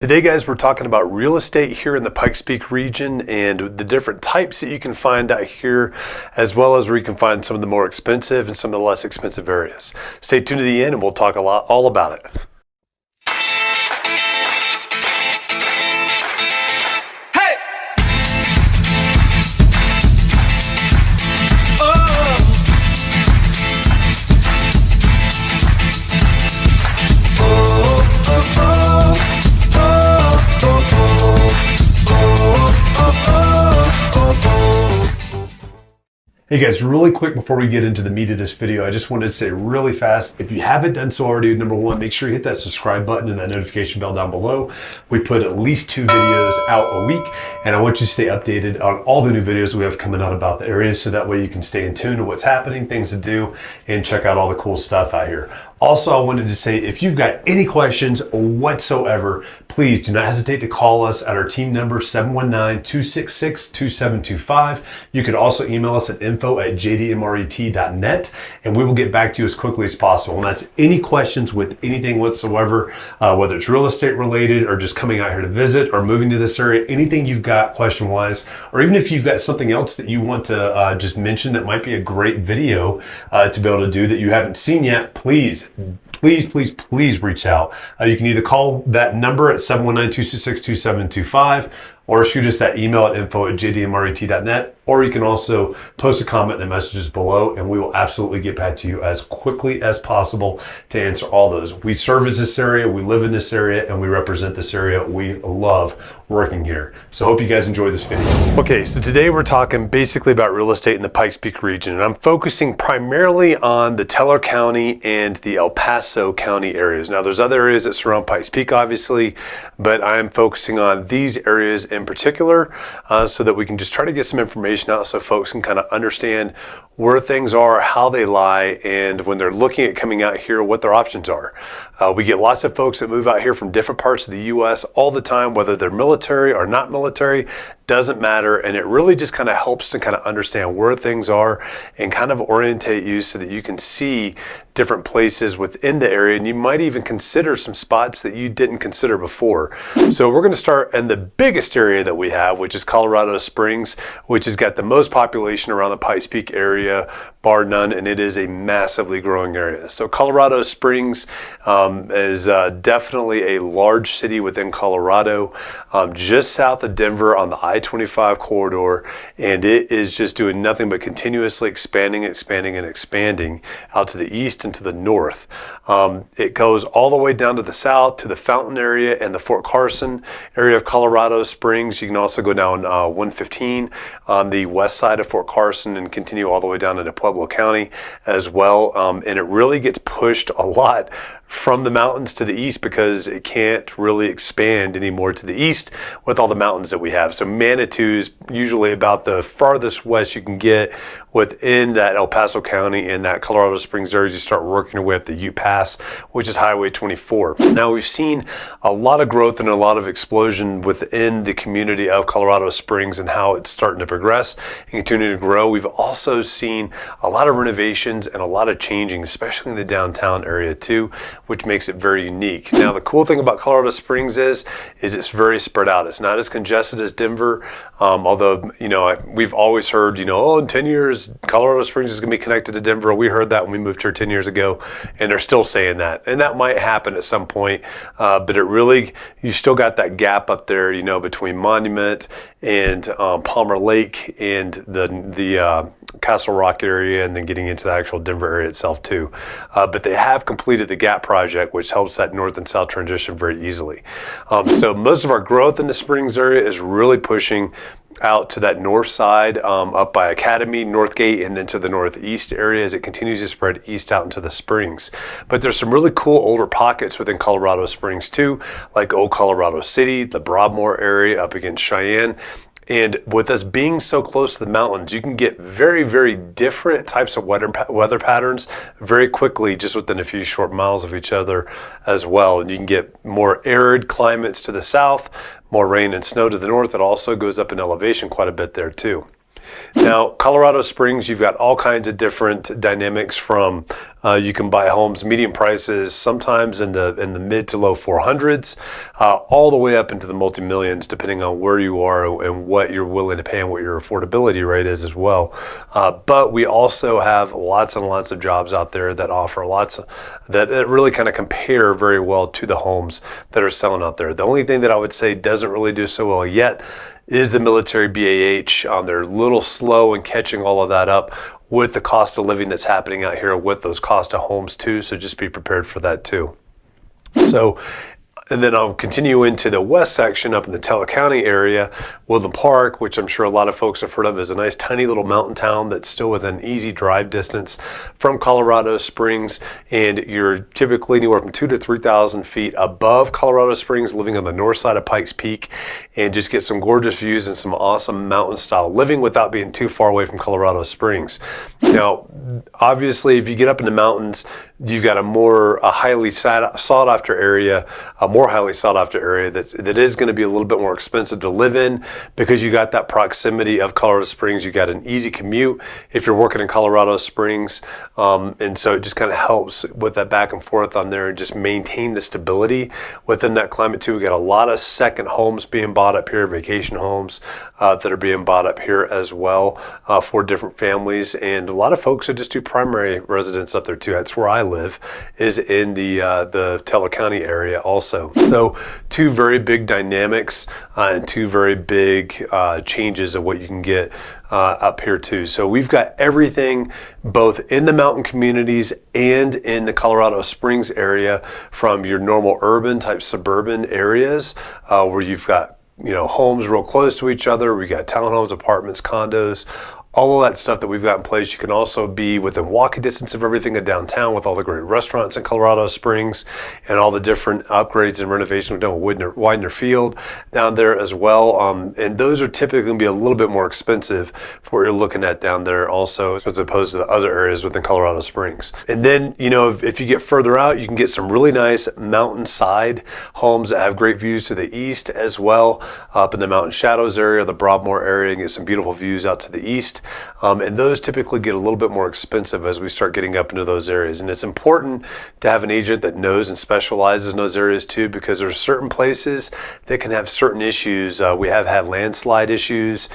Today, guys, we're talking about real estate here in the Pikes Peak region and the different types that you can find out here, as well as where you can find some of the more expensive and some of the less expensive areas. Stay tuned to the end and we'll talk all about it. Hey guys, really quick before we get into the meat of this video, I just wanted to say really fast, if you haven't done so already, number one, make sure you hit that subscribe button and that notification bell down below. We put at least 2 videos out a week, and I want you to stay updated on all the new videos we have coming out about the area, so that way you can stay in tune to what's happening, things to do, and check out all the cool stuff out here. Also, I wanted to say, if you've got any questions whatsoever, please do not hesitate to call us at our team number, 719-266-2725. You can also email us at info@jdmret.net, and we will get back to you as quickly as possible. And that's any questions with anything whatsoever, whether it's real estate related or just coming out here to visit or moving to this area, anything you've got question-wise, or even if you've got something else that you want to just mention that might be a great video to be able to do that you haven't seen yet, please reach out. You can either call that number at 719-266-2725 or shoot us that email at info@jdmret.net, or you can also post a comment in the messages below and we will absolutely get back to you as quickly as possible to answer all those. We service this area, we live in this area, and we represent this area. We love working here. So hope you guys enjoy this video. Okay, so today we're talking basically about real estate in the Pikes Peak region, and I'm focusing primarily on the Teller County and the El Paso County areas. Now there's other areas that surround Pikes Peak obviously, but I'm focusing on these areas in particular so that we can just try to get some information out so folks can kind of understand where things are, how they lie, and when they're looking at coming out here, what their options are. We get lots of folks that move out here from different parts of the U.S. all the time, whether they're military or not military, doesn't matter, and it really just kind of helps to kind of understand where things are and kind of orientate you so that you can see different places within the area, and you might even consider some spots that you didn't consider before. So we're going to start in the biggest area that we have, which is Colorado Springs, which has got the most population around the Pikes Peak area, bar none, and it is a massively growing area. So Colorado Springs is definitely a large city within Colorado, just south of Denver on the I-25 corridor, and it is just doing nothing but continuously expanding out to the east and to the north. It goes all the way down to the south to the Fountain area and the Fort Carson area of Colorado Springs. You can also go down 115 on the west side of Fort Carson and continue all the way down into Pueblo County as well. And it really gets pushed a lot from the mountains to the east because it can't really expand anymore to the east with all the mountains that we have. So Manitou is usually about the farthest west you can get within that El Paso County and that Colorado Springs area. You start working your way up the Ute Pass, which is Highway 24. Now we've seen a lot of growth and a lot of explosion within the community of Colorado Springs and how it's starting to progress and continue to grow. We've also seen a lot of renovations and a lot of changing, especially in the downtown area too, which makes it very unique. Now the cool thing about Colorado Springs is it's very spread out. It's not as congested as Denver, although, you know, we've always heard, you know, oh, in 10 years, Colorado Springs is gonna be connected to Denver. We heard that when we moved here 10 years ago, and they're still saying that. And that might happen at some point, but it really, you still got that gap up there, you know, between Monument and Palmer Lake and the Castle Rock area, and then getting into the actual Denver area itself too. But they have completed the GAP project, which helps that north and south transition very easily. So most of our growth in the Springs area is really pushing out to that north side, up by Academy, Northgate, and then to the northeast area as it continues to spread east out into the Springs. But there's some really cool older pockets within Colorado Springs too, like Old Colorado City, the Broadmoor area up against Cheyenne. And with us being so close to the mountains, you can get very, very different types of weather patterns very quickly, just within a few short miles of each other as well. And you can get more arid climates to the south, more rain and snow to the north. It also goes up in elevation quite a bit there too. Now, Colorado Springs, you've got all kinds of different dynamics from you can buy homes, median prices, sometimes in the mid to low 400s, all the way up into the multi-millions, depending on where you are and what you're willing to pay and what your affordability rate is as well. But we also have lots and lots of jobs out there that offer that really kind of compare very well to the homes that are selling out there. The only thing that I would say doesn't really do so well yet is the military BAH. They're a little slow in catching all of that up with the cost of living that's happening out here, with those cost of homes too. So just be prepared for that too. So, and then I'll continue into the west section up in the Teller County area. Woodland Park, which I'm sure a lot of folks have heard of, is a nice tiny little mountain town that's still within easy drive distance from Colorado Springs. And you're typically anywhere from 2,000 to 3,000 feet above Colorado Springs, living on the north side of Pikes Peak, and just get some gorgeous views and some awesome mountain style living without being too far away from Colorado Springs. Now, obviously, if you get up in the mountains, you've got a highly sought after area, that is going to be a little bit more expensive to live in, because you got that proximity of Colorado Springs. You got an easy commute if you're working in Colorado Springs, and so it just kind of helps with that back and forth on there and just maintain the stability within that climate too. We got a lot of second homes being bought up here, vacation homes that are being bought up here as well for different families, and a lot of folks that just do primary residence up there too. That's where I live, is in the Teller County area also. So two very big dynamics and two very big changes of what you can get up here too. So we've got everything both in the mountain communities and in the Colorado Springs area, from your normal urban type suburban areas where you've got homes real close to each other. We got townhomes, apartments, condos, all of that stuff that we've got in place. You can also be within walking distance of everything in downtown with all the great restaurants in Colorado Springs and all the different upgrades and renovations we've done with Widener Field down there as well. And those are typically going to be a little bit more expensive for what you're looking at down there also, as opposed to the other areas within Colorado Springs. And then, if you get further out, you can get some really nice mountainside homes that have great views to the east as well. Up in the Mountain Shadows area, the Broadmoor area, and get some beautiful views out to the east. And those typically get a little bit more expensive as we start getting up into those areas. And it's important to have an agent that knows and specializes in those areas too, because there's certain places that can have certain issues. We have had landslide issues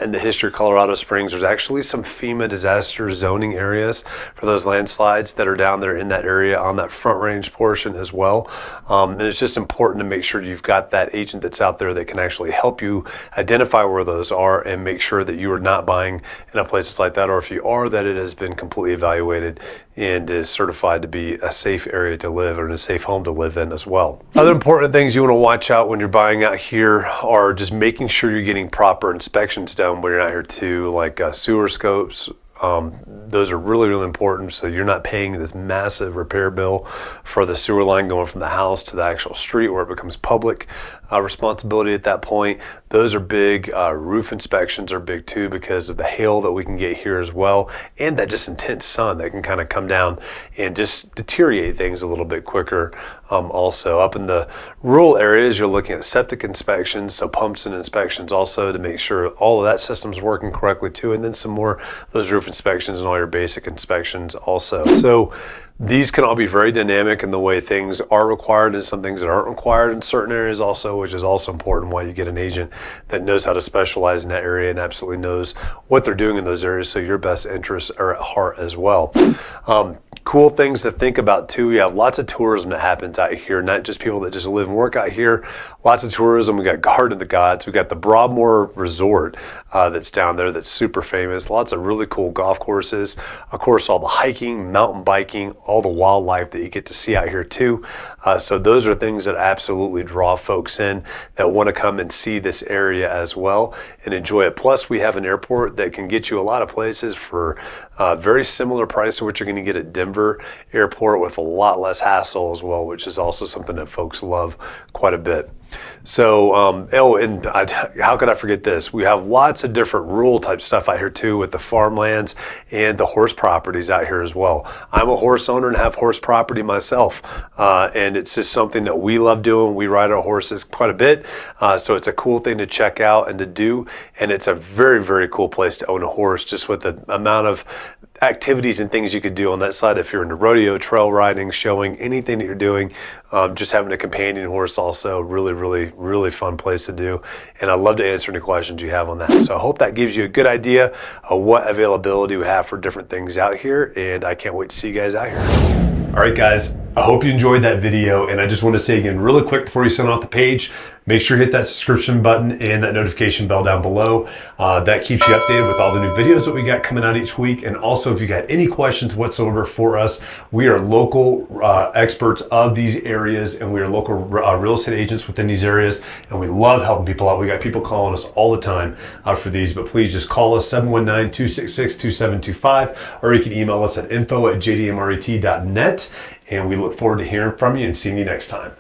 in the history of Colorado Springs. There's actually some FEMA disaster zoning areas for those landslides that are down there in that area on that Front Range portion as well. And it's just important to make sure you've got that agent that's out there that can actually help you identify where those are and make sure that you are not buying in a place that's like that, or if you are, that it has been completely evaluated and is certified to be a safe area to live or a safe home to live in as well. Other important things you want to watch out when you're buying out here are just making sure you're getting proper inspections done when you're out here too, like sewer scopes. Those are really, really important, so you're not paying this massive repair bill for the sewer line going from the house to the actual street where it becomes public responsibility at that point. Those are big. Roof inspections are big too, because of the hail that we can get here as well, and that just intense sun that can kind of come down and just deteriorate things a little bit quicker. Also up in the rural areas, you're looking at septic inspections, so pumps and inspections also to make sure all of that system's working correctly too, and then some more those roof inspections and all your basic inspections also. So these can all be very dynamic in the way things are required, and some things that aren't required in certain areas also, which is also important why you get an agent that knows how to specialize in that area and absolutely knows what they're doing in those areas, so your best interests are at heart as well. Cool things to think about too. We have lots of tourism that happens out here, not just people that just live and work out here. Lots of tourism. We got Garden of the Gods. We got the Broadmoor Resort that's down there that's super famous. Lots of really cool golf courses. Of course, all the hiking, mountain biking, all the wildlife that you get to see out here too. So those are things that absolutely draw folks in that want to come and see this area as well and enjoy it. Plus, we have an airport that can get you a lot of places for very similar price to what you're going to get at Denver Airport, with a lot less hassle as well, which is also something that folks love quite a bit. So, how could I forget this? We have lots of different rural type stuff out here too, with the farmlands and the horse properties out here as well. I'm a horse owner and have horse property myself, and it's just something that we love doing. We ride our horses quite a bit, so it's a cool thing to check out and to do, and it's a very, very cool place to own a horse, just with the amount of activities and things you could do on that side. If you're into rodeo, trail riding, showing, anything that you're doing, just having a companion horse also really, really, really fun place to do. And I'd love to answer any questions you have on that. So I hope that gives you a good idea of what availability we have for different things out here, and I can't wait to see you guys out here. All right, guys, I hope you enjoyed that video, and I just want to say again really quick before you send off the page, make sure you hit that subscription button and that notification bell down below. That keeps you updated with all the new videos that we got coming out each week. And also, if you got any questions whatsoever for us, we are local experts of these areas, and we are local real estate agents within these areas, and we love helping people out. We got people calling us all the time for these, but please just call us 719-266-2725, or you can email us at info@jdmret.net, and we look forward to hearing from you and seeing you next time.